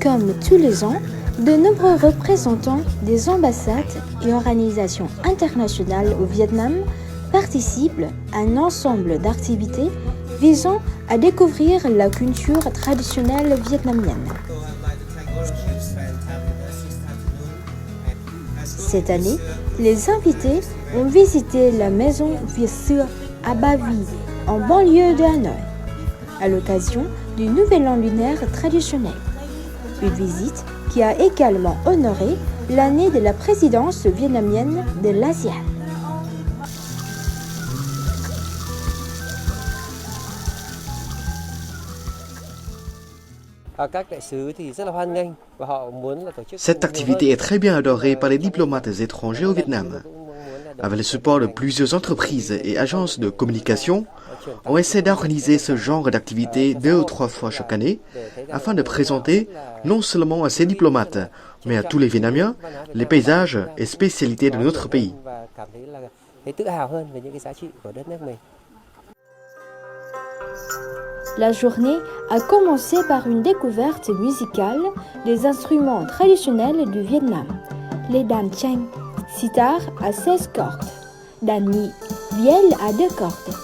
Comme tous les ans, de nombreux représentants des ambassades et organisations internationales au Vietnam participent à un ensemble d'activités visant à découvrir la culture traditionnelle vietnamienne. Cette année, les invités ont visité la maison Việt Xưa à Ba Vì, en banlieue de Hanoï, à l'occasion du Nouvel An lunaire traditionnel. Une visite qui a également honoré l'année de la présidence vietnamienne de l'ASEAN. Cette activité est très bien adorée par les diplomates étrangers au Vietnam. Avec le support de plusieurs entreprises et agences de communication, on essaie d'organiser ce genre d'activité 2 ou 3 fois chaque année afin de présenter non seulement à ces diplomates, mais à tous les Vietnamiens, les paysages et spécialités de notre pays. La journée a commencé par une découverte musicale des instruments traditionnels du Vietnam. Les đàn tranh, sitar à 16 cordes, đàn nhị, vielle à 2 cordes,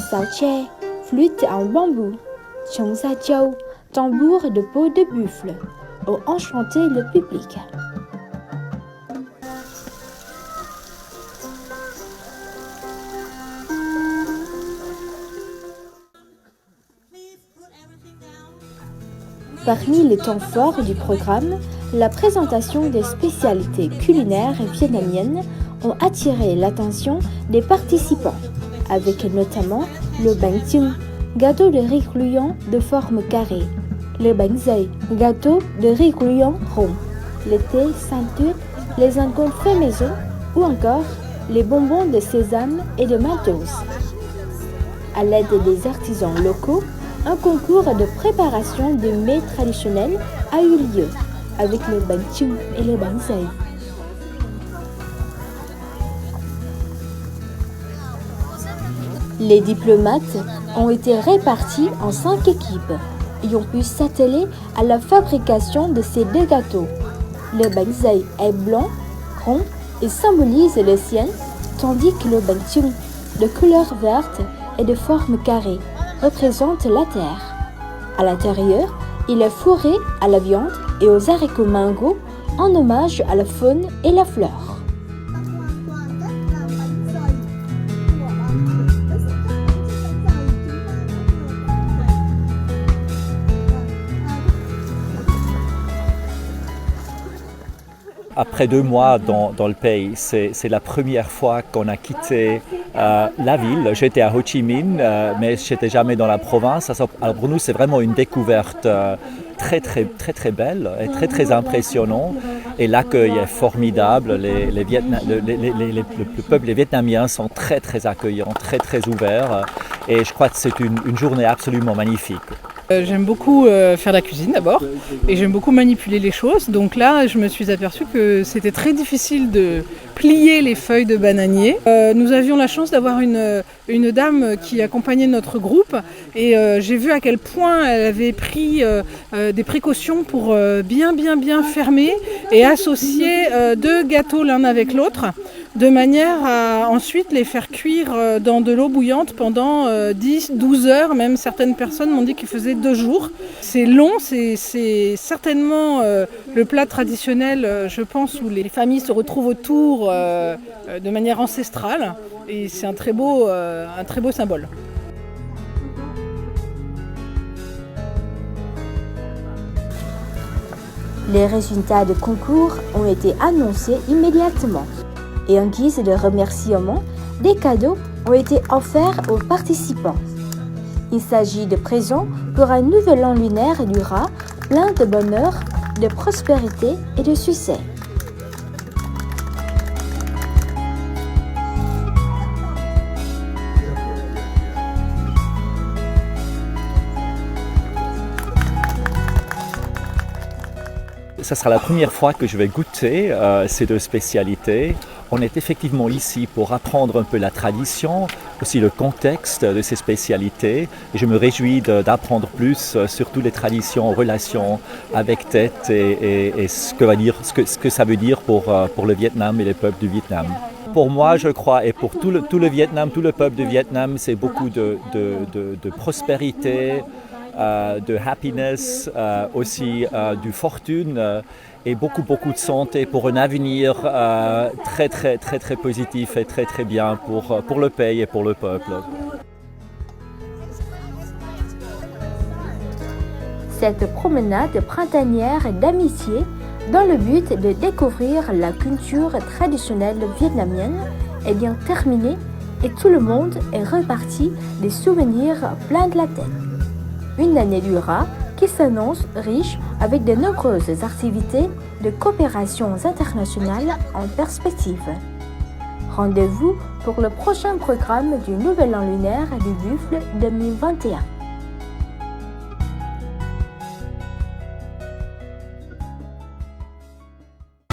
sáo tre, flûte en bambou, trống da trâu, tambour de peau de buffle, ont enchanté le public. Parmi les temps forts du programme, la présentation des spécialités culinaires vietnamiennes ont attiré l'attention des participants, avec notamment le bánh chưng, gâteau de riz gluant de forme carrée, le bánh dày, gâteau de riz gluant rond, le thé Saint-Tude, les alcools faits maison ou encore les bonbons de sésame et de maltose. À l'aide des artisans locaux, un concours de préparation de mets traditionnels a eu lieu avec le bánh chưng et le bánh dày. Les diplomates ont été répartis en 5 équipes et ont pu s'atteler à la fabrication de ces 2 gâteaux. Le bánh dày est blanc, rond et symbolise le ciel, tandis que le bánh chưng, de couleur verte et de forme carrée, représente la terre. À l'intérieur, il est fourré à la viande et aux haricots mango en hommage à la faune et la flore. Après 2 mois dans le pays, c'est la première fois qu'on a quitté la ville. J'étais à Ho Chi Minh, mais je n'étais jamais dans la province. Alors pour nous, c'est vraiment une découverte très belle et très impressionnante. Et l'accueil est formidable. Le peuple vietnamien sont très accueillants, très ouverts. Et je crois que c'est une journée absolument magnifique. J'aime beaucoup faire la cuisine d'abord et j'aime beaucoup manipuler les choses. Donc là, je me suis aperçue que c'était très difficile de plier les feuilles de bananier. Nous avions la chance d'avoir une dame qui accompagnait notre groupe et j'ai vu à quel point elle avait pris des précautions pour bien fermer et associer 2 gâteaux l'un avec l'autre, de manière à ensuite les faire cuire dans de l'eau bouillante pendant 10-12 heures. Même certaines personnes m'ont dit qu'ils faisaient 2 jours. C'est long, c'est certainement le plat traditionnel, je pense, où les familles se retrouvent autour de manière ancestrale. Et c'est un très beau symbole. Les résultats du concours ont été annoncés immédiatement. Et en guise de remerciement, des cadeaux ont été offerts aux participants. Il s'agit de présents pour un nouvel an lunaire du rat plein de bonheur, de prospérité et de succès. Ça sera la première fois que je vais goûter ces 2 spécialités. On est effectivement ici pour apprendre un peu la tradition, aussi le contexte de ces spécialités. Et je me réjouis d'apprendre plus sur toutes les traditions en relation avec Tet et ce que ça veut dire pour le Vietnam et les peuples du Vietnam. Pour moi, je crois, et pour tout le Vietnam, tout le peuple du Vietnam, c'est beaucoup de prospérité, de happiness, aussi de fortune et beaucoup de santé pour un avenir très positif et très bien pour le pays et pour le peuple. Cette promenade printanière d'amitié dans le but de découvrir la culture traditionnelle vietnamienne est bien terminée et tout le monde est reparti des souvenirs plein de la tête. Une année du rat qui s'annonce riche avec de nombreuses activités de coopération internationale en perspective. Rendez-vous pour le prochain programme du Nouvel An lunaire du Buffle 2021.